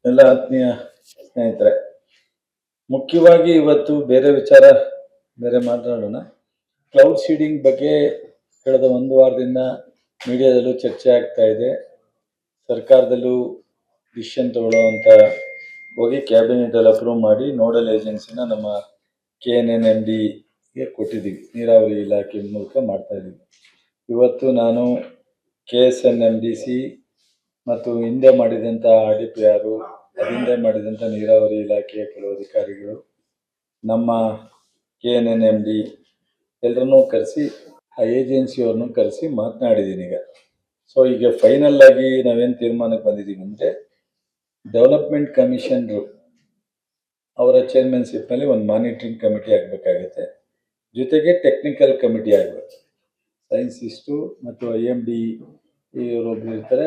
ಎಲ್ಲ ಆತ್ಮೀಯ ಸ್ನೇಹಿತರೆ, ಮುಖ್ಯವಾಗಿ ಇವತ್ತು ಬೇರೆ ವಿಚಾರ ಬೇರೆ ಮಾತನಾಡೋಣ. ಕ್ಲೌಡ್ ಸೀಡಿಂಗ್ ಬಗ್ಗೆ ಕಳೆದ ಒಂದು ವಾರದಿಂದ ಮೀಡಿಯಾದಲ್ಲೂ ಚರ್ಚೆ ಆಗ್ತಾ ಇದೆ. ಸರ್ಕಾರದಲ್ಲೂ ಡಿಸಿಷನ್ ತಗೊಳ್ಳುವಂಥ ಹೋಗಿ ಕ್ಯಾಬಿನೆಟಲ್ಲಿ ಅಪ್ರೂವ್ ಮಾಡಿ ನೋಡಲ್ ಏಜೆನ್ಸಿನ ನಮ್ಮ KNNMDಗೆ ಕೊಟ್ಟಿದ್ದೀವಿ. ನೀರಾವರಿ ಇಲಾಖೆ ಮೂಲಕ ಮಾಡ್ತಾ ಇದ್ದೀವಿ. ಇವತ್ತು ನಾನು KSNMDC ಮತ್ತು ಹಿಂದೆ ಮಾಡಿದಂಥ RDPR, ಹಿಂದೆ ಮಾಡಿದಂಥ ನೀರಾವರಿ ಇಲಾಖೆಯ ಕೆಲವು ಅಧಿಕಾರಿಗಳು, ನಮ್ಮ KNNMD ಎಲ್ಲರನ್ನೂ ಕರೆಸಿ ಆ ಏಜೆನ್ಸಿಯವ್ರನ್ನೂ ಕರೆಸಿ ಮಾತನಾಡಿದ್ದೀನಿ ಈಗ. ಸೊ ಈಗ ಫೈನಲ್ ಆಗಿ ನಾವೇನು ತೀರ್ಮಾನಕ್ಕೆ ಬಂದಿದ್ದೀವಿ ಅಂದರೆ, ಡೆವಲಪ್ಮೆಂಟ್ ಕಮಿಷನ್ರು ಅವರ ಚೇರ್ಮನ್ಶಿಪ್ನಲ್ಲಿ ಒಂದು ಮಾನಿಟ್ರಿಂಗ್ ಕಮಿಟಿ ಆಗಬೇಕಾಗುತ್ತೆ. ಜೊತೆಗೆ ಟೆಕ್ನಿಕಲ್ ಕಮಿಟಿ ಆಗಬೇಕು. ಸೈನ್ಸಿಸ್ಟು ಮತ್ತು IMD ಇವರೊಬ್ಬರು ಇರ್ತಾರೆ,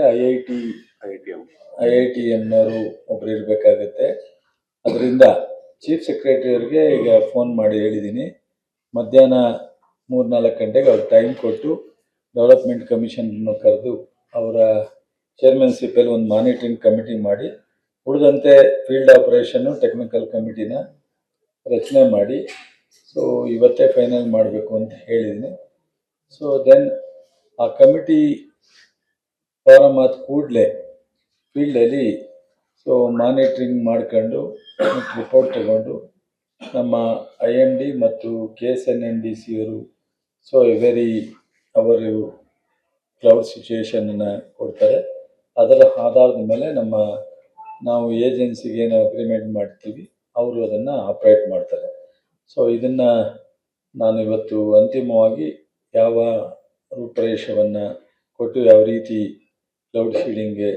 IITMನವರು ಒಬ್ರು ಇರಬೇಕಾಗತ್ತೆ. ಅದರಿಂದ ಚೀಫ್ ಸೆಕ್ರೆಟರಿಯವ್ರಿಗೆ ಈಗ ಫೋನ್ ಮಾಡಿ ಹೇಳಿದ್ದೀನಿ, ಮಧ್ಯಾಹ್ನ 3-4 ಗಂಟೆಗೆ ಅವ್ರಿಗೆ ಟೈಮ್ ಕೊಟ್ಟು ಡೆವಲಪ್ಮೆಂಟ್ ಕಮಿಷನ್ನು ಕರೆದು ಅವರ ಚೇರ್ಮನ್ಶಿಪ್ಪಲ್ಲಿ ಒಂದು ಮಾನಿಟ್ರಿಂಗ್ ಕಮಿಟಿ ಮಾಡಿ, ಉಳಿದಂತೆ ಫೀಲ್ಡ್ ಆಪರೇಷನ್ನು ಟೆಕ್ನಿಕಲ್ ಕಮಿಟಿನ ರಚನೆ ಮಾಡಿ ಸೊ ಇವತ್ತೇ ಫೈನಲ್ ಮಾಡಬೇಕು ಅಂತ ಹೇಳಿದ್ದೀನಿ. ಸೊ ದೆನ್ ಆ ಕಮಿಟಿ ಫಾರಮ್ ಆದ ಕೂಡಲೇ ಫೀಲ್ಡಲ್ಲಿ ಸೊ ಮಾನಿಟ್ರಿಂಗ್ ಮಾಡ್ಕೊಂಡು ರಿಪೋರ್ಟ್ ತಗೊಂಡು ನಮ್ಮ IMD ಮತ್ತು KSNMDC ಅವರು ಸೊ ಅವರು ಕ್ಲೌಡ್ ಸಿಚುವೇಶನನ್ನು ಕೊಡ್ತಾರೆ. ಅದರ ಆಧಾರದ ಮೇಲೆ ನಾವು ಏಜೆನ್ಸಿಗೆ ಏನು ಅಗ್ರಿಮೆಂಟ್ ಮಾಡ್ತೀವಿ ಅವರು ಅದನ್ನು ಆಪ್ರೇಟ್ ಮಾಡ್ತಾರೆ. ಸೊ ಇದನ್ನು ನಾನು ಇವತ್ತು ಅಂತಿಮವಾಗಿ ಯಾವ ರೂಪರೇಷವನ್ನು ಕೊಟ್ಟು ಯಾವ ರೀತಿ ಕ್ಲೌಡ್ ಸೀಡಿಂಗ್ಗೆ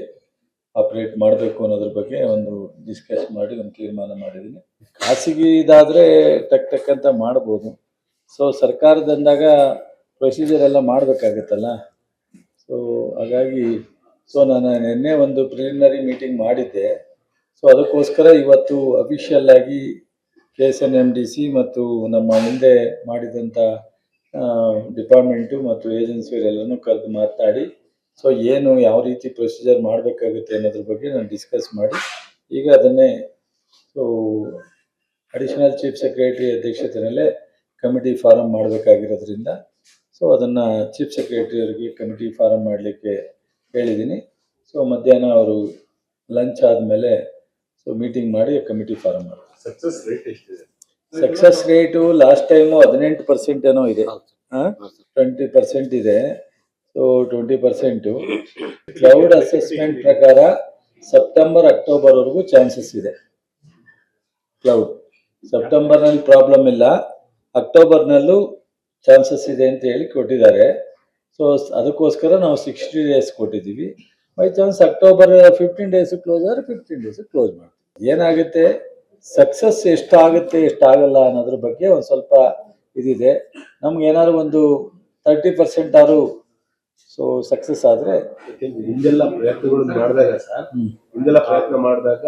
ಆಪ್ರೇಟ್ ಮಾಡಬೇಕು ಅನ್ನೋದ್ರ ಬಗ್ಗೆ ಒಂದು ಡಿಸ್ಕಸ್ ಮಾಡಿ ಒಂದು ತೀರ್ಮಾನ ಮಾಡಿದ್ದೀನಿ. ಖಾಸಗಿದಾದರೆ ಟಕ್ ಅಂತ ಮಾಡ್ಬೋದು. ಸೊ ಸರ್ಕಾರದಂದಾಗ ಪ್ರೊಸೀಜರ್ ಎಲ್ಲ ಮಾಡಬೇಕಾಗತ್ತಲ್ಲ. ಸೊ ಹಾಗಾಗಿ ನಾನು ನಿನ್ನೆ ಒಂದು ಪ್ರಿಲಿಮಿನರಿ ಮೀಟಿಂಗ್ ಮಾಡಿದ್ದೆ. ಸೊ ಅದಕ್ಕೋಸ್ಕರ ಇವತ್ತು ಅಫಿಷಿಯಲ್ ಆಗಿ KSNMDC ಮತ್ತು ನಮ್ಮ ಮುಂದೆ ಮಾಡಿದಂಥ ಡಿಪಾರ್ಟ್ಮೆಂಟು ಮತ್ತು ಏಜೆನ್ಸಿಯವರೆಲ್ಲನೂ ಕರೆದು ಮಾತನಾಡಿ ಸೊ ಯಾವ ರೀತಿ ಪ್ರೊಸೀಜರ್ ಮಾಡಬೇಕಾಗುತ್ತೆ ಅನ್ನೋದ್ರ ಬಗ್ಗೆ ನಾನು ಡಿಸ್ಕಸ್ ಮಾಡಿ ಈಗ ಅದನ್ನೇ ಸೊ ಅಡಿಷನಲ್ ಚೀಫ್ ಸೆಕ್ರೆಟರಿ ಅಧ್ಯಕ್ಷತೆಯಲ್ಲೇ ಕಮಿಟಿ ಫಾರಮ್ ಮಾಡಬೇಕಾಗಿರೋದ್ರಿಂದ ಸೊ ಅದನ್ನು ಚೀಫ್ ಸೆಕ್ರೆಟರಿಯವರಿಗೆ ಕಮಿಟಿ ಫಾರಮ್ ಮಾಡಲಿಕ್ಕೆ ಹೇಳಿದ್ದೀನಿ. ಸೊ ಮಧ್ಯಾಹ್ನ ಅವರು ಲಂಚ್ ಆದಮೇಲೆ ಸೊ ಮೀಟಿಂಗ್ ಮಾಡಿ ಕಮಿಟಿ ಫಾರಮ್ ಮಾಡಿ. ಸಕ್ಸಸ್ ರೇಟು ಲಾಸ್ಟ್ ಟೈಮು 18% ಏನೋ ಇದೆ, 20% ಇದೆ. ಸೊ 20% ಕ್ಲೌಡ್ ಅಸೆಸ್ಮೆಂಟ್ ಪ್ರಕಾರ ಸೆಪ್ಟೆಂಬರ್ ಅಕ್ಟೋಬರ್ವರೆಗೂ ಚಾನ್ಸಸ್ ಇದೆ. ಕ್ಲೌಡ್ ಸೆಪ್ಟೆಂಬರ್ನಲ್ಲಿ ಪ್ರಾಬ್ಲಮ್ ಇಲ್ಲ, ಅಕ್ಟೋಬರ್ನಲ್ಲೂ ಚಾನ್ಸಸ್ ಇದೆ ಅಂತ ಹೇಳಿ ಕೊಟ್ಟಿದ್ದಾರೆ. ಸೊ ಅದಕ್ಕೋಸ್ಕರ ನಾವು 60 days ಕೊಟ್ಟಿದ್ದೀವಿ. By chance October 15 days close ಆದರೆ 15 days ಕ್ಲೋಸ್ ಮಾಡ್ತೀವಿ. ಏನಾಗುತ್ತೆ, ಸಕ್ಸಸ್ ಎಷ್ಟಾಗುತ್ತೆ ಎಷ್ಟಾಗಲ್ಲ ಅನ್ನೋದ್ರ ಬಗ್ಗೆ ಒಂದು ಸ್ವಲ್ಪ ಇದಿದೆ. ನಮ್ಗೆ ಏನಾದ್ರು ಒಂದು 30% ಆದ್ರೂ ಸೊ ಸಕ್ಸಸ್ ಆದರೆ ಹಿಂದೆಲ್ಲ ಪ್ರಯತ್ನಗಳು ಮಾಡಿದಾಗ ಪ್ರಯತ್ನ ಮಾಡಿದಾಗ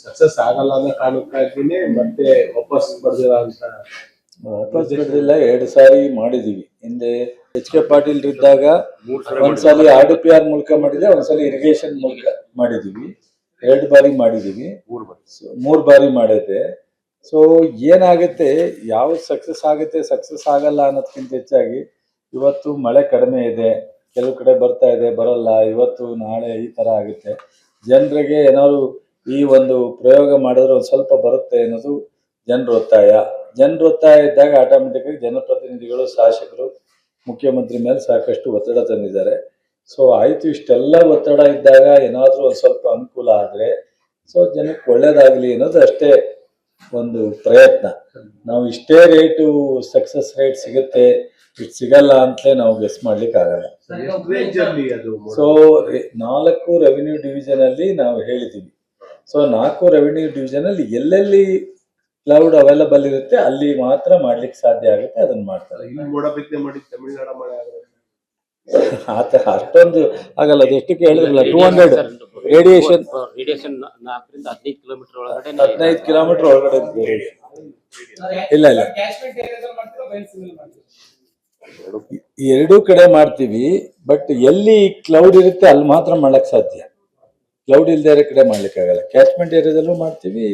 ಸಕ್ಸಸ್ ಆಗಲ್ಲ ಅನ್ನೋ ಕಾರಣಕ್ಕಾಗಿನೇ ಮತ್ತೆ ವಾಪಸ್ ಬರ್ದಿಲ್ಲ 2 ಸಾರಿ ಮಾಡಿದೀವಿ. ಹಿಂದೆ HK ಪಾಟೀಲ್ ಇದ್ದಾಗ ಒಂದ್ಸಲಿ RDPR ಮೂಲಕ ಮಾಡಿದೆ, ಒಂದ್ಸಲಿ ಇರಿಗೇಷನ್ ಮೂಲಕ ಮಾಡಿದೀವಿ, 2 ಬಾರಿ ಮಾಡಿದೀವಿ, 3 ಬಾರಿ ಮಾಡಿದೆ. ಸೊ ಏನಾಗುತ್ತೆ, ಯಾವ ಸಕ್ಸಸ್ ಆಗುತ್ತೆ ಸಕ್ಸಸ್ ಆಗಲ್ಲ ಅನ್ನೋದಕ್ಕಿಂತ ಹೆಚ್ಚಾಗಿ ಇವತ್ತು ಮಳೆ ಕಡಿಮೆ ಇದೆ, ಕೆಲವು ಕಡೆ ಬರ್ತಾ ಇದೆ, ಬರಲ್ಲ, ಇವತ್ತು ನಾಳೆ ಈ ಥರ ಆಗುತ್ತೆ. ಜನರಿಗೆ ಏನಾದ್ರು ಈ ಒಂದು ಪ್ರಯೋಗ ಮಾಡಿದ್ರೆ ಒಂದು ಸ್ವಲ್ಪ ಬರುತ್ತೆ ಅನ್ನೋದು ಜನರ ಒತ್ತಾಯ ಇದ್ದಾಗ ಆಟೋಮೆಟಿಕ್ಕಾಗಿ ಜನಪ್ರತಿನಿಧಿಗಳು, ಶಾಸಕರು, ಮುಖ್ಯಮಂತ್ರಿ ಮೇಲೆ ಸಾಕಷ್ಟು ಒತ್ತಡ ತಂದಿದ್ದಾರೆ. ಸೊ ಆಯಿತು, ಇಷ್ಟೆಲ್ಲ ಒತ್ತಡ ಇದ್ದಾಗ ಏನಾದರೂ ಒಂದು ಸ್ವಲ್ಪ ಅನುಕೂಲ ಆದರೆ ಸೊ ಜನಕ್ಕೆ ಒಳ್ಳೇದಾಗಲಿ ಅನ್ನೋದು ಅಷ್ಟೇ ಒಂದು ಪ್ರಯತ್ನ. ನಾವು ಇಷ್ಟೇ ರೇಟು ಸಕ್ಸಸ್ ರೇಟ್ ಸಿಗುತ್ತೆ, ಇಷ್ಟು ಸಿಗಲ್ಲ ಅಂತಲೇ ನಾವು ಗೆಸ್ ಮಾಡ್ಲಿಕ್ಕೆ ಆಗಲ್ಲ. ಸೊ 4 ರೆವಿನ್ಯೂ ಡಿವಿಷನ್ ಅಲ್ಲಿ ನಾವು ಹೇಳಿದ್ದೀವಿ. ಸೊ 4 ರೆವಿನ್ಯೂ ಡಿವಿಷನ್ ಅಲ್ಲಿ ಎಲ್ಲೆಲ್ಲಿ ಕ್ಲೌಡ್ ಅವೈಲಬಲ್ ಇರುತ್ತೆ ಅಲ್ಲಿ ಮಾತ್ರ ಮಾಡ್ಲಿಕ್ಕೆ ಸಾಧ್ಯ ಆಗುತ್ತೆ, ಅದನ್ನ ಮಾಡ್ತಾರೆ. ಅಷ್ಟೊಂದು ಆಗಲ್ಲ. ಅದು ಎಷ್ಟಕ್ಕೆ ಹೇಳಿದ್ರಲ್ಲ, 200 ರೇಡಿಯೇಷನ್ 15 ಕಿಲೋಮೀಟರ್ ಒಳಗಡೆ ಇಲ್ಲ 2 ಕಡೆ ಮಾಡ್ತೀವಿ. ಬಟ್ ಎಲ್ಲಿ ಕ್ಲೌಡ್ ಇರುತ್ತೆ ಅಲ್ಲಿ ಮಾತ್ರ ಮಾಡಕ್ ಸಾಧ್ಯ. ಕ್ಲೌಡ್ ಇಲ್ಲದೆ ಇರೋ ಕಡೆ ಮಾಡಲಿಕ್ಕಾಗಲ್ಲ. ಕ್ಯಾಚ್ಮೆಂಟ್ ಏರಿಯಾದಲ್ಲೂ ಮಾಡ್ತೀವಿ,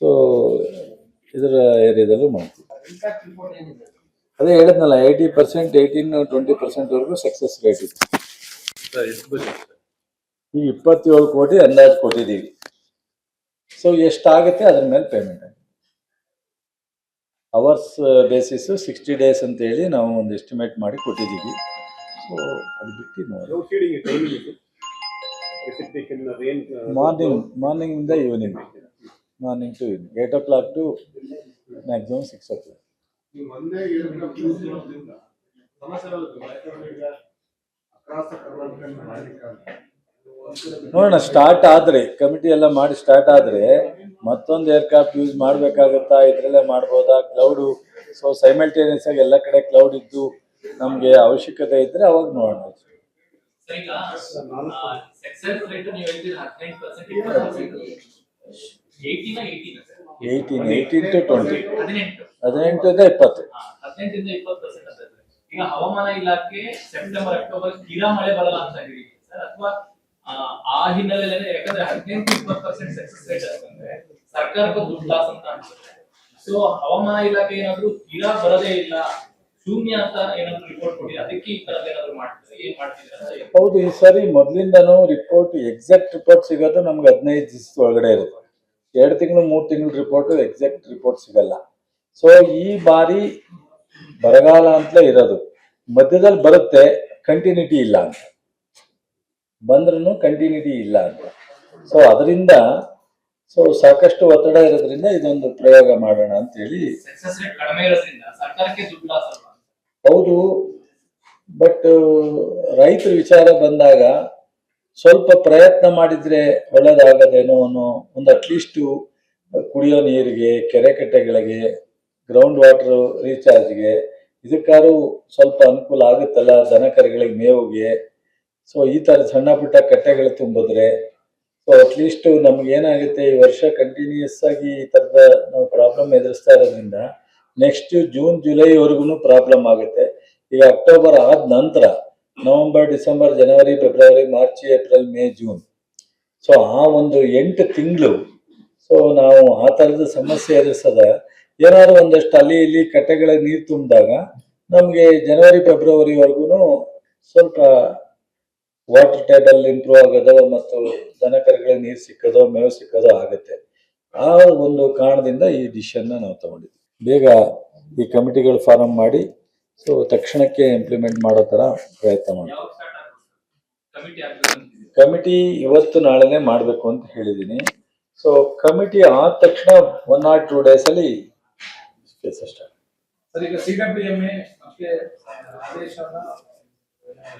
ಸೊ ಇದರ ಏರಿಯಾದಲ್ಲೂ ಮಾಡ್ತೀವಿ. ಅದೇ ಹೇಳಿದ್ನಲ್ಲ, 80%, 18-20% ಸಕ್ಸಸ್ ರೇಟ್ ಇದೆ. ಈ 27 ಕೋಟಿ ಅಂದಾಜು ಕೊಟ್ಟಿದ್ದೀವಿ. ಸೊ ಎಷ್ಟಾಗುತ್ತೆ ಅದ್ರ ಮೇಲೆ ಪೇಮೆಂಟ್ ಆಗುತ್ತೆ. ಅವರ್ಸ್ ಬೇಸಿಸ್ 60 days ಅಂತ ಹೇಳಿ ನಾವು ಒಂದು ಎಸ್ಟಿಮೇಟ್ ಮಾಡಿ ಕೊಟ್ಟಿದ್ದೀವಿ. ಸೊ ಅದು ಬಿಟ್ಟು ನೋಡಿ, ಮಾರ್ನಿಂಗಿಂದ evening, morning to evening 8 o'clock to maximum 6 o'clock. ನೋಡೋಣ, ಸ್ಟಾರ್ಟ್ ಆದರೆ ಕಮಿಟಿ ಎಲ್ಲ ಮಾಡಿ ಸ್ಟಾರ್ಟ್ ಆದರೆ ಮತ್ತೊಂದು ಏರ್ಕ್ರಾಫ್ಟ್ ಯೂಸ್ ಮಾಡಬೇಕಾಗತ್ತಾ, ಇದರಲ್ಲೇ ಮಾಡ್ಬೋದಾ ಕ್ಲೌಡು? ಸೊ ಸೈಮಲ್ಟೇನಿಯಸ್ ಆಗಿ ಎಲ್ಲ ಕಡೆ ಕ್ಲೌಡ್ ಇದ್ದು ನಮಗೆ ಅವಶ್ಯಕತೆ ಇದ್ದರೆ ಅವಾಗ ನೋಡೋಣ. 18 to 20, 18 ಇಂದ 20. ಈಗ ಹವಾಮಾನ ಇಲಾಖೆ ಸೆಪ್ಟೆಂಬರ್ ಅಕ್ಟೋಬರ್ ತೀರಾ ಮಳೆ ಬರಲ್ಲ ಅಂತ ಹೇಳಿ ಸರ್, ಅಥವಾ ಆ ಹಿನ್ನೆಲೆಯಲ್ಲಿ ಯಾಕಂದ್ರೆ 18-20% ಸಕ್ಸಸ್ ರೇಟ್ ಅಂತಂದ್ರೆ ಸರ್ಕಾರಕ್ಕೆ ದುಡ್ಡು ಲಾಸ್ ಅಂತ ಅನ್ಸುತ್ತೆ. ಸೊ ಹವಾಮಾನ ಇಲಾಖೆ ಏನಾದ್ರು ತೀರಾ ಬರದೇ ಇಲ್ಲ, ಶೂನ್ಯ ಅಂತ ಏನಾದ್ರು ರಿಪೋರ್ಟ್ ಕೊಡಿ, ಅದಕ್ಕೆ ಈ ತರ ಏನಾದ್ರು ಮಾಡ್ತಾರೆ, ಏನ್ ಮಾಡ್ತಿದ್ದಾರೆ? ಹೌದು, ಈ ಸರಿ ಮೊದಲಿಂದನೂ ರಿಪೋರ್ಟ್, ಎಕ್ಸಾಕ್ಟ್ ರಿಪೋರ್ಟ್ ಸಿಗೋದು ನಮ್ಗೆ 15 ದಿವಸದ ಒಳಗಡೆ ಇರುತ್ತೆ. 2 ತಿಂಗಳು 3 ತಿಂಗಳು ರಿಪೋರ್ಟ್, ಎಕ್ಸಾಕ್ಟ್ ರಿಪೋರ್ಟ್ ಸಿಗಲ್ಲ. ಸೊ ಈ ಬಾರಿ ಬರಗಾಲ ಅಂತಲೇ ಇರೋದು, ಮಧ್ಯದಲ್ಲಿ ಬರುತ್ತೆ, ಕಂಟಿನ್ಯೂಟಿ ಇಲ್ಲ ಅಂತ, ಬಂದ್ರೂ ಕಂಟಿನ್ಯೂಟಿ ಇಲ್ಲ ಅಂತ. ಸೊ ಅದರಿಂದ ಸೊ ಸಾಕಷ್ಟು ಒತ್ತಡ ಇರೋದ್ರಿಂದ ಇದೊಂದು ಪ್ರಯೋಗ ಮಾಡೋಣ ಅಂತ ಹೇಳಿ. ಸಕ್ಸಸ್ ರೇಟ್ ಕಡಿಮೆ ಇರೋದ್ರಿಂದ ಸರ್ಕಾರಕ್ಕೆ ದುಡ್ಡು ಲಾಸ್ ಅಲ್ವಾ? ಹೌದು, ಬಟ್ ರೈತರ ವಿಚಾರ ಬಂದಾಗ ಸ್ವಲ್ಪ ಪ್ರಯತ್ನ ಮಾಡಿದ್ರೆ ಒಳ್ಳೇದಾಗದೇನೋ ಅನ್ನೋ ಒಂದು, ಅಟ್ಲೀಸ್ಟು ಕುಡಿಯೋ ನೀರಿಗೆ, ಕೆರೆ ಕಟ್ಟೆಗಳಿಗೆ, ಗ್ರೌಂಡ್ ವಾಟರ್ ರೀಚಾರ್ಜ್ಗೆ, ಇದಕ್ಕಾದ್ರೂ ಸ್ವಲ್ಪ ಅನುಕೂಲ ಆಗುತ್ತಲ್ಲ, ದನ ಕರುಗಳಿಗೆ ಮೇವಿಗೆ. ಸೊ ಈ ಥರ ಸಣ್ಣ ಪುಟ್ಟ ಕಟ್ಟೆಗಳು ತುಂಬಿದ್ರೆ ಸೊ ಅಟ್ಲೀಸ್ಟ್ ನಮ್ಗೆ ಏನಾಗುತ್ತೆ, ಈ ವರ್ಷ ಕಂಟಿನ್ಯೂಸ್ ಆಗಿ ಈ ಥರದ ನಾವು ಪ್ರಾಬ್ಲಮ್ ಎದುರಿಸ್ತಾ ಇರೋದ್ರಿಂದ ನೆಕ್ಸ್ಟ್ ಜೂನ್ ಜುಲೈವರೆಗೂ ಪ್ರಾಬ್ಲಮ್ ಆಗುತ್ತೆ. ಈಗ ಅಕ್ಟೋಬರ್ ಆದ ನಂತರ ನವೆಂಬರ್, ಡಿಸೆಂಬರ್, ಜನವರಿ, ಫೆಬ್ರವರಿ, March, April, May, June, so ಆ ಒಂದು 8 ತಿಂಗಳು ಸೊ ನಾವು ಆ ಥರದ ಸಮಸ್ಯೆ ಎದುರಿಸದ, ಏನಾದ್ರು ಒಂದಷ್ಟು ಅಲ್ಲಿ ಇಲ್ಲಿ ಕಟ್ಟೆಗಳ ನೀರು ತುಂಬಿದಾಗ ನಮಗೆ ಜನವರಿ ಫೆಬ್ರವರಿವರೆಗೂ ಸ್ವಲ್ಪ ವಾಟರ್ ಟೇಬಲ್ ಇಂಪ್ರೂವ್ ಆಗೋದು ಮತ್ತು ದನ ಕರುಗಳಿಗೆ ನೀರು ಸಿಕ್ಕೋದು, ಮೇವು ಸಿಕ್ಕೋದು ಆಗುತ್ತೆ. ಆ ಒಂದು ಕಾರಣದಿಂದ ಈ ಡಿಸಿಷನ್ನ ನಾವು ತಗೊಂಡಿದ್ವಿ. ಬೇಗ ಈ ಕಮಿಟಿಗಳು ಫಾರ್ಮ್ ಮಾಡಿ ಸೊ ತಕ್ಷಣಕ್ಕೆ ಇಂಪ್ಲಿಮೆಂಟ್ ಮಾಡೋ ಥರ ಪ್ರಯತ್ನ ಮಾಡಿ. ಕಮಿಟಿ ಇವತ್ತು ನಾಳೆನೇ ಮಾಡಬೇಕು ಅಂತ ಹೇಳಿದ್ದೀನಿ. ಸೊ ಕಮಿಟಿ ಆದ ತಕ್ಷಣ 1 or 2 days ಅಲ್ಲಿ ಕೆಲಸ ಸ್ಟಾರ್ಟ್. ಸರ್, ಈಗ CWMA ಮತ್ತೆ ಆದೇಶವನ್ನ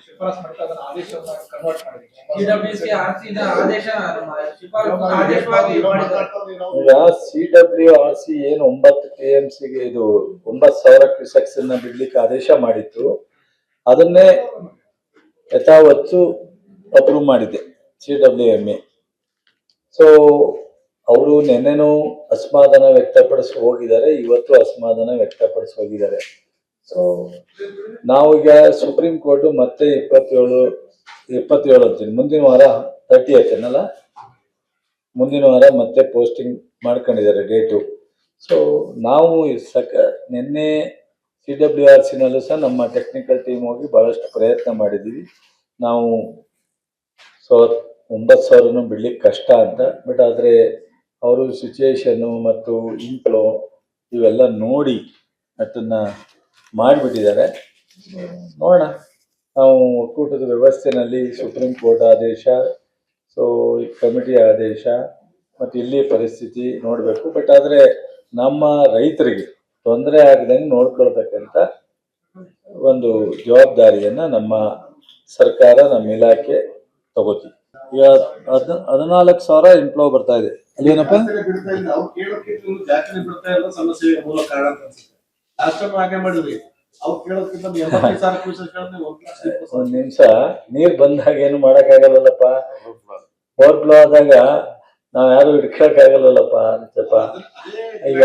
ಶಿಫಾರಸ್ ಮಾಡ್ತಾ ಅದನ್ನ ಆದೇಶವನ್ನ ಕನ್ವರ್ಟ್ ಮಾಡಿದೆ. CWC ಆರ್ಸಿದ ಆದೇಶ ಶಿಫಾರಸು ಆದೇಶವಾಗಿ ಮಾಡಿದ್ದಾರೆ. ಈಗ CWRC ಏನು 9 TMCಗೆ ಇದು 9,000 ಕ್ಯೂಸೆಕ್ಸ್ ಅನ್ನ ಬಿಡ್ಲಿಕ್ಕೆ ಆದೇಶ ಮಾಡಿತ್ತು, ಅದನ್ನೇ ಯಥಾವತ್ತು ಅಪ್ರೂವ್ ಮಾಡಿದೆ CWMA. ಸೊ ಅವರು ನೆನ್ನೆನೂ ಅಸಮಾಧಾನ ವ್ಯಕ್ತಪಡಿಸಿ ಹೋಗಿದ್ದಾರೆ, ಇವತ್ತು ಅಸಮಾಧಾನ ವ್ಯಕ್ತಪಡಿಸಿ ಹೋಗಿದ್ದಾರೆ. ಸೊ ನಾವೀಗ ಸುಪ್ರೀಂ ಕೋರ್ಟ್ ಮತ್ತೆ 27 ಅಂತೀನಿ, ಮುಂದಿನ ವಾರ 30th ಏನಲ್ಲ, ಮುಂದಿನ ವಾರ ಮತ್ತೆ ಪೋಸ್ಟಿಂಗ್ ಮಾಡ್ಕೊಂಡಿದ್ದಾರೆ ಡೇಟು. ಸೊ ನಾವು ನಿನ್ನೆ CWRCನಲ್ಲೂ ಸಹ ನಮ್ಮ ಟೆಕ್ನಿಕಲ್ ಟೀಮ್ ಹೋಗಿ ಬಹಳಷ್ಟು ಪ್ರಯತ್ನ ಮಾಡಿದ್ದೀವಿ. ನಾವು ಸೊ 9,000 ಬಿಡ್ಲಿಕ್ಕೆ ಕಷ್ಟ ಅಂತ, ಬಟ್ ಆದರೆ ಅವರು ಸಿಚುಯೇಷನ್ನು ಮತ್ತು ಇಂಪ್ಲೋ ಇವೆಲ್ಲ ನೋಡಿ ಅದನ್ನು ಮಾಡಿಬಿಟ್ಟಿದ್ದಾರೆ. ನೋಡೋಣ, ನಾವು ಒಕ್ಕೂಟದ ವ್ಯವಸ್ಥೆನಲ್ಲಿ ಸುಪ್ರೀಂ ಕೋರ್ಟ್ ಆದೇಶ, ಸೊ ಈ ಕಮಿಟಿ ಆದೇಶ ಮತ್ತು ಇಲ್ಲಿ ಪರಿಸ್ಥಿತಿ ನೋಡಬೇಕು. ಬಟ್ ಆದರೆ ನಮ್ಮ ರೈತರಿಗೆ ತೊಂದರೆ ಆಗದಂಗೆ ನೋಡ್ಕೊಳ್ತಕ್ಕಂಥ ಒಂದು ಜವಾಬ್ದಾರಿಯನ್ನು ನಮ್ಮ ಸರ್ಕಾರ, ನಮ್ಮ ಇಲಾಖೆ ತಗೋತೀವಿ. ಈಗ 14,000 ಇಂಪ್ಲೋ ಬರ್ತಾ ಇದೆ. ಅಲ್ಲೇನಪ್ಪ, ಒಂದ್ ನಿಮಿಷ, ನೀರ್ ಬಂದಾಗ ಏನು ಮಾಡಕ್ಕಾಗಲ್ಲಪ್ಪ, ಓವರ್ಫ್ಲೋ ಆದಾಗ ನಾವ್ ಯಾರು ಹಿಡ್ಕೊಳಕ್ ಆಗಲ್ಲಪ್ಪ ಅಂತಪ್ಪ. ಈಗ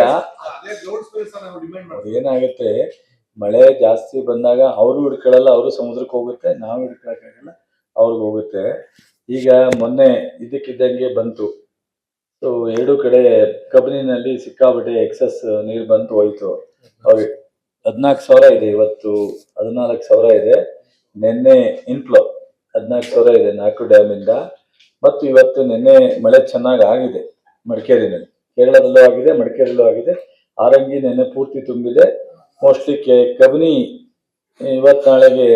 ಏನಾಗುತ್ತೆ, ಮಳೆ ಜಾಸ್ತಿ ಬಂದಾಗ ಅವರು ಹಿಡ್ಕೊಳ್ಳಲ್ಲ, ಅವರು ಸಮುದ್ರಕ್ಕೆ ಹೋಗುತ್ತೆ, ನಾವು ಹಿಡ್ಕೊಳಕ್ಕಾಗಲ್ಲ, ಅವ್ರಿಗೆ ಹೋಗುತ್ತೆ. ಈಗ ಮೊನ್ನೆ ಇದಕ್ಕಿದ್ದಂಗೆ ಬಂತು. ಸೊ ಎರಡು ಕಡೆ ಕಬಿನಿನಲ್ಲಿ ಸಿಕ್ಕಾಪಟ್ಟೆ ಎಕ್ಸಸ್ ನೀರು ಬಂತು ಹೋಯ್ತು. ಅವ್ರಿಗೆ 14,000 ಇದೆ, ಇವತ್ತು 14,000 ಇದೆ. ನಿನ್ನೆ ಇನ್ಫ್ಲೋ 14,000 ಇದೆ 4 ಡ್ಯಾಮಿಂದ. ಮತ್ತು ಇವತ್ತು ನಿನ್ನೆ ಮಳೆ ಚೆನ್ನಾಗಿ ಆಗಿದೆ ಮಡಿಕೇರಿನಲ್ಲಿ, ಕೇರಳದಲ್ಲೂ ಆಗಿದೆ, ಮಡಿಕೇರಿಯಲ್ಲೂ ಆಗಿದೆ. ಆರಂಗಿ ನಿನ್ನೆ ಪೂರ್ತಿ ತುಂಬಿದೆ. ಮೋಸ್ಟ್ಲಿ ಕಬಿನಿ ಇವತ್ತು ನಾಳೆಗೆ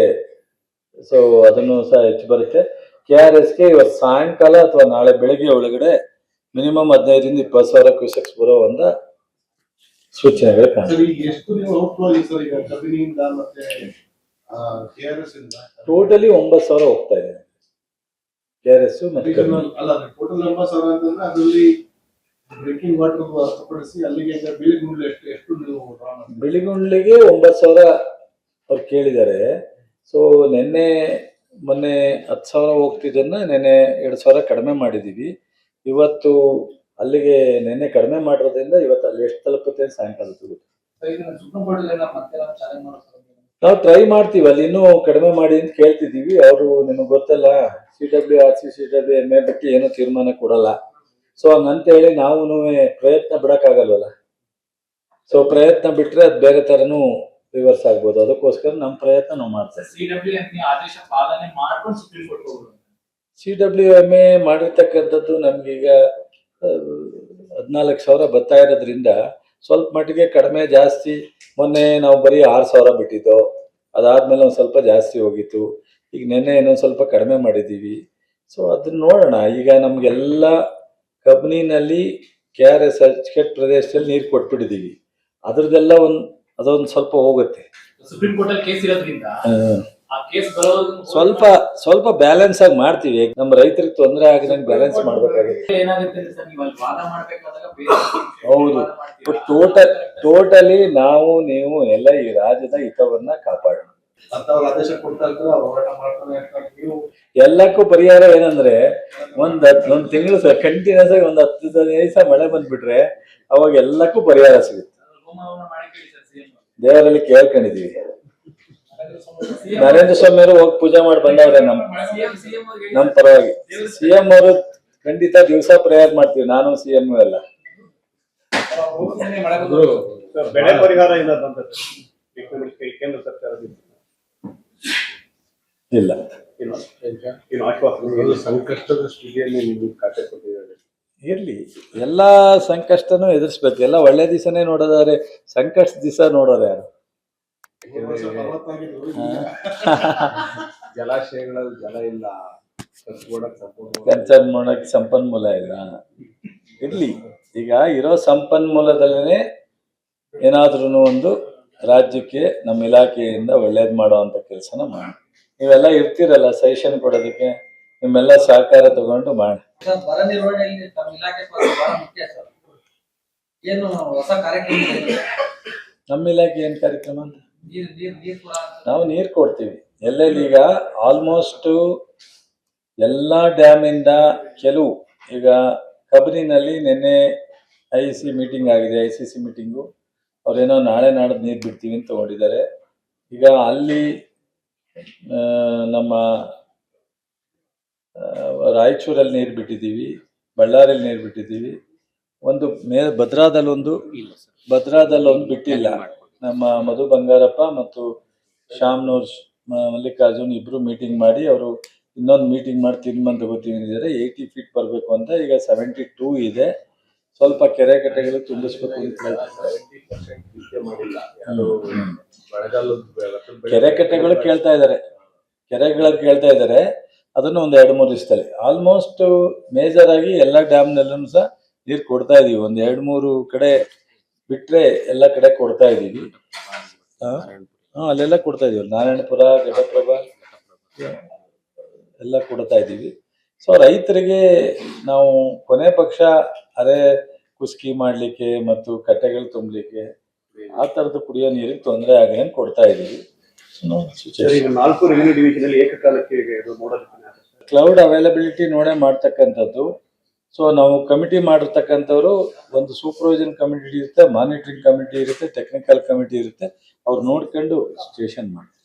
ಸೊ ಅದನ್ನು ಸಹ ಹೆಚ್ಚು ಬರುತ್ತೆ. KRSಗೆ ಇವತ್ತು ಸಾಯಂಕಾಲ ಅಥವಾ ನಾಳೆ ಬೆಳಗ್ಗೆ ಒಳಗಡೆ ಮಿನಿಮಮ್ 15,000 ರಿಂದ 20,000 ಕ್ಯೂಸೆಕ್ಸ್ ಬರೋ ಒಂದು ಸೂಚನೆಗಳು ಕಾಣ್ತದೆ. ಸರ್, ಈಗ ಎಷ್ಟು ನೀವು ಔಟ್ಫ್ಲೋ ಆಗಿದೆ ಸರ್ ಈಗ ಕಬಿನಿಯಿಂದ ಮತ್ತೆ KRS ಇಂದ? ಟೋಟಲಿ 9,000 ಹೋಗ್ತಾ ಇದೆ KRS ಮತ್ತೆ ಕಬಿನಿ. ಅಲ್ಲ, ಟೋಟಲ್ 9,000 ಅಂತಂದ್ರೆ ಅದರಲ್ಲಿ ಡ್ರಿಂಕಿಂಗ್ ವಾಟರ್ ಹೊರತುಪಡಿಸಿ ಅಲ್ಲಿಗೆ ಬಿಳಿಗುಂಡ್ಲು ಎಷ್ಟು ನೀವು ಡ್ರಾ ಮಾಡ್ತೀರಿ? ಬಿಳಿಗುಂಡ್ಲಿಗೆ 9,000 ಅವ್ರು ಕೇಳಿದ್ದಾರೆ. ಸೊ ಮೊನ್ನೆ 10,000 ಹೋಗ್ತಿದ್ದನ್ನ ನಿನ್ನೆ 2,000 ಕಡಿಮೆ ಮಾಡಿದೀವಿ. ಇವತ್ತು ಅಲ್ಲಿಗೆ ನಿನ್ನೆ ಕಡಿಮೆ ಮಾಡಿರೋದ್ರಿಂದ ಇವತ್ತು ಅಲ್ಲಿ ಎಷ್ಟು ತಲುಪುತ್ತೆ ಸಾಯಂಕಾಲ ಸಿಗುತ್ತೆ. ಸುಪ್ರೀಂ ಕೋರ್ಟ್ ಮತ್ತೆ ಚಾಲೆಂಜ್ ಮಾಡೋದು ನಾವು ಟ್ರೈ ಮಾಡ್ತೀವಿ, ಅಲ್ಲಿ ಇನ್ನೂ ಕಡಿಮೆ ಮಾಡಿ ಅಂತ ಕೇಳ್ತಿದ್ದೀವಿ. ಅವರು ನಿಮಗೆ ಗೊತ್ತಲ್ಲ, CWRC CWMA ಬಗ್ಗೆ ಏನೂ ತೀರ್ಮಾನ ಕೊಡಲ್ಲ. ಸೊ ಹಂಗಂತೇಳಿ ನಾವು ಪ್ರಯತ್ನ ಬಿಡಕ್ಕಾಗಲ್ವಲ್ಲ. ಸೊ ಪ್ರಯತ್ನ ಬಿಟ್ರೆ ಅದು ಬೇರೆ ತರನು ರಿವರ್ಸ್ ಆಗ್ಬೋದು. ಅದಕ್ಕೋಸ್ಕರ ನಮ್ಮ ಪ್ರಯತ್ನ ನಾವು ಮಾಡ್ತೇವೆ. CWMA ಆದೇಶ ಪಾಲನೆ ಮಾಡ್ಕೊಂಡು ಸುಪ್ರೀಂ ಕೋರ್ಟ್ ಹೋಗೋದು. CWMA ಮಾಡಿರ್ತಕ್ಕಂಥದ್ದು ನಮ್ಗೀಗ 14,000 ಬರ್ತಾ ಇರೋದ್ರಿಂದ ಸ್ವಲ್ಪ ಮಟ್ಟಿಗೆ ಕಡಿಮೆ ಜಾಸ್ತಿ. ಮೊನ್ನೆ ನಾವು ಬರೀ 6,000 ಬಿಟ್ಟಿದ್ದು, ಅದಾದ್ಮೇಲೆ ಒಂದು ಸ್ವಲ್ಪ ಜಾಸ್ತಿ ಹೋಗಿತ್ತು. ಈಗ ನಿನ್ನೆ ಇನ್ನೊಂದು ಸ್ವಲ್ಪ ಕಡಿಮೆ ಮಾಡಿದ್ದೀವಿ. ಸೊ ಅದನ್ನ ನೋಡೋಣ. ಈಗ ನಮಗೆಲ್ಲ ಕಬಿನಿನಲ್ಲಿ KRS ಅಚ್ಚುಕಟ್ಟು ಪ್ರದೇಶದಲ್ಲಿ ನೀರು ಕೊಟ್ಬಿಟ್ಟಿದ್ದೀವಿ. ಅದ್ರದ್ದೆಲ್ಲ ಅದೊಂದು ಸ್ವಲ್ಪ ಹೋಗುತ್ತೆ. ಸುಪ್ರೀಂ ಕೋರ್ಟ್ ಅಲ್ಲಿ ಕೇಸ್ ಇರೋದ್ರಿಂದ ಆ ಕೇಸ್ ಸ್ವಲ್ಪ ಬ್ಯಾಲೆನ್ಸ್ ಆಗಿ ಮಾಡ್ತೀವಿ. ನಮ್ಮ ರೈತರಿಗೆ ತೊಂದರೆ ಆಗದಂಗೆ ಬ್ಯಾಲೆನ್ಸ್ ಮಾಡ್ಬೇಕಾಗುತ್ತೆ. ಏನಾಗುತ್ತೆ ಅಂದ್ರೆ ಸರ್, ನೀವು ಅಲ್ಲಿ ವಾದ ಮಾಡ್ಬೇಕಾದಾಗ ಬೇರೆ ಹೌದು, ಟೋಟಲಿ ನೀವು ಎಲ್ಲ ಈ ರಾಜ್ಯದ ಹಿತವನ್ನ ಕಾಪಾಡೋಣ. ಅಂತವ್ರು ಆದೇಶ ಕೊಡ್ತಾ ಇರ್ತಾರೆ, ಅವ್ರು ಹೋರಾಟ ಮಾಡ್ತಾನೆ ಇರ್ತಾರೆ. ನೀವು ಎಲ್ಲಕ್ಕೂ ಪರಿಹಾರ ಏನಂದ್ರೆ ಒಂದ್ ತಿಂಗಳು ಕಂಟಿನ್ಯೂಸ್ ಆಗಿ 10 ದಿವಸ ಮಳೆ ಬಂದ್ಬಿಟ್ರೆ ಅವಾಗ ಎಲ್ಲಕ್ಕೂ ಪರಿಹಾರ ಸಿಗುತ್ತೆ. ಹೋಮವನ್ನ ಮಾಡಿ ಕೇಳಿ ಸರ್ CM ದೇವರಲ್ಲಿ ಕೇಳ್ಕೊಂಡಿದೀವಿ. ನರೇಂದ್ರ ಸ್ವಾಮಿ ಅವರು ಹೋಗಿ ಪೂಜೆ ಮಾಡಿ ಬಂದವ್ರೆ ನಮ್ಮ ಪರವಾಗಿ. CM ಅವರು ಖಂಡಿತ ದಿವಸ ಪ್ರೇಯರ್ ಮಾಡ್ತೀವಿ, ನಾನು CM ಎಲ್ಲ. ಬೆಳೆ ಪರಿಹಾರ ಏನಾದ್ರು ಅಂತ ಕೇಂದ್ರ ಸರ್ಕಾರದಿಂದ ಇಲ್ಲ, ಸಂಕಷ್ಟದ ಸ್ಥಿತಿಯಲ್ಲಿ ನೀವು ಖಾತೆ ಕೊಟ್ಟಿದ್ದಾರೆ. ಇರ್ಲಿ, ಎಲ್ಲಾ ಸಂಕಷ್ಟನೂ ಎದುರಿಸ್ಬೇಕು. ಎಲ್ಲ ಒಳ್ಳೆ ದಿವಸನೇ ನೋಡೋದಾದ್ರೆ ಸಂಕಷ್ಟ ದಿವಸ ನೋಡೋದು ಯಾರು? ಜಲಾಶಯಗಳಲ್ಲಿ ಜಲ ಇಲ್ಲ, ಕನ್ಸರ್ನ್ ಮಾಡಕ್ ಸಂಪನ್ಮೂಲ ಇಲ್ಲ. ಇರ್ಲಿ, ಈಗ ಇರೋ ಸಂಪನ್ಮೂಲದಲ್ಲೇ ಏನಾದ್ರೂ ಒಂದು ರಾಜ್ಯಕ್ಕೆ ನಮ್ಮ ಇಲಾಖೆಯಿಂದ ಒಳ್ಳೇದು ಮಾಡುವಂತ ಕೆಲಸನ ಮಾಡಿ. ನೀವೆಲ್ಲ ಇರ್ತೀರಲ್ಲ ಸಜೆಷನ್ ಕೊಡೋದಕ್ಕೆ, ನಿಮ್ಮೆಲ್ಲ ಸಹಕಾರ ತಗೊಂಡು ಮಾಡಿ. ಬರ ನಿರ್ವಹಣೆಯಲ್ಲಿ ತಮ್ಮ ಇಲಾಖೆ ಪಾತ್ರ ಬಹಳ ಮುಖ್ಯ ಸರ್. ಏನು ಹೊಸ ಕಾರ್ಯಕ್ರಮ ಇದೆ? ನಮ್ಮ ಇಲಾಖೆ ಏನ್ ಕಾರ್ಯಕ್ರಮ ಅಂತ ನೀರ್ ಕೂಡ ನಾವು ನೀರು ಕೊಡ್ತೀವಿ ಎಲ್ಲೆಲ್ಲಿ. ಈಗ ಆಲ್ಮೋಸ್ಟ್ ಎಲ್ಲ ಡ್ಯಾಮಿಂದ ಕೆಲವು, ಈಗ ಕಬಿನಿನಲ್ಲಿ ನಿನ್ನೆ IC ಮೀಟಿಂಗ್ ಆಗಿದೆ, ICC ಮೀಟಿಂಗು. ಅವ್ರೇನೋ ನಾಳೆ ನಾಡ್ದು ನೀರು ಬಿಡ್ತೀವಿ ಅಂತ ತಗೊಂಡಿದ್ದಾರೆ. ಈಗ ಅಲ್ಲಿ ನಮ್ಮ ರಾಯಚೂರಲ್ಲಿ ನೀರು ಬಿಟ್ಟಿದ್ದೀವಿ, ಬಳ್ಳಾರಿಯಲ್ಲಿ ನೀರು ಬಿಟ್ಟಿದ್ದೀವಿ. ಒಂದು ಭದ್ರಾದಲ್ಲೊಂದು ಬಿಟ್ಟಿಲ್ಲ. ನಮ್ಮ ಮಧು ಬಂಗಾರಪ್ಪ ಮತ್ತು ಶಾಮ್ನೂರ್ ಮಲ್ಲಿಕಾರ್ಜುನ್ ಇಬ್ರು ಮೀಟಿಂಗ್ ಮಾಡಿ ಅವರು ಇನ್ನೊಂದು ಮೀಟಿಂಗ್ ಮಾಡಿ ತೀರ್ಮಾನ ತಗೋತೀವಿ ಅಂದಿದ್ದಾರೆ. 80 ಫೀಟ್ ಬರಬೇಕು ಅಂತ. ಈಗ 72 ಇದೆ. ಸ್ವಲ್ಪ ಕೆರೆ ಕಟ್ಟೆಗಳು ತುಂಬಿಸ್ಬೇಕು ಅಂತ ಹೇಳ್ತಾರೆ. ಕೆರೆ ಕಟ್ಟೆಗಳು ಕೇಳ್ತಾ ಇದ್ದಾರೆ. ಅದನ್ನು ಒಂದು 2-3 ದಿವಸದಲ್ಲಿ ಆಲ್ಮೋಸ್ಟ್ ಮೇಜರ್ ಆಗಿ ಎಲ್ಲ ಡ್ಯಾಮ್ನಲ್ಲೂ ಸಹ ನೀರು ಕೊಡ್ತಾ ಇದೀವಿ. ಒಂದು 2-3 ಕಡೆ ಬಿಟ್ರೆ ಎಲ್ಲ ಕಡೆ ಕೊಡ್ತಾ ಇದೀವಿ. ಅಲ್ಲೆಲ್ಲ ಕೊಡ್ತಾ ಇದೀವಿ. ನಾರಾಯಣಪುರ, ಘಟಪ್ರಭಾ ಎಲ್ಲ ಕೊಡ್ತಾ ಇದೀವಿ. ಸೊ ರೈತರಿಗೆ ನಾವು ಕೊನೆ ಪಕ್ಷ ಅದೇ ಕುಸ್ಕಿ ಮಾಡ್ಲಿಕ್ಕೆ ಮತ್ತು ಕಟ್ಟೆಗಳು ತುಂಬಲಿಕ್ಕೆ ಆ ತರದ ಕುಡಿಯೋ ನೀರಿಗೆ ತೊಂದರೆ ಆಗೇನು ಕೊಡ್ತಾ ಇದೀವಿ. ಈಗ 4 ರೆವಿನ್ಯೂ ಡಿವಿಷನ್ ಅಲ್ಲಿ ಏಕಕಾಲಕ್ಕೆ ಕ್ಲೌಡ್ ಅವೈಲಬಿಲಿಟಿ ನೋಡೇ ಮಾಡ್ತಕ್ಕಂಥದ್ದು. ಸೊ ನಾವು ಕಮಿಟಿ ಮಾಡಿರ್ತಕ್ಕಂಥವ್ರು, ಒಂದು ಸೂಪರ್ವೈಸನ್ ಕಮಿಟಿ ಇರುತ್ತೆ, ಮಾನಿಟರಿಂಗ್ ಕಮಿಟಿ ಇರುತ್ತೆ, ಟೆಕ್ನಿಕಲ್ ಕಮಿಟಿ ಇರುತ್ತೆ. ಅವ್ರು ನೋಡ್ಕೊಂಡು ಸ್ಟೇಷನ್ ಮಾಡ್ತಾರೆ.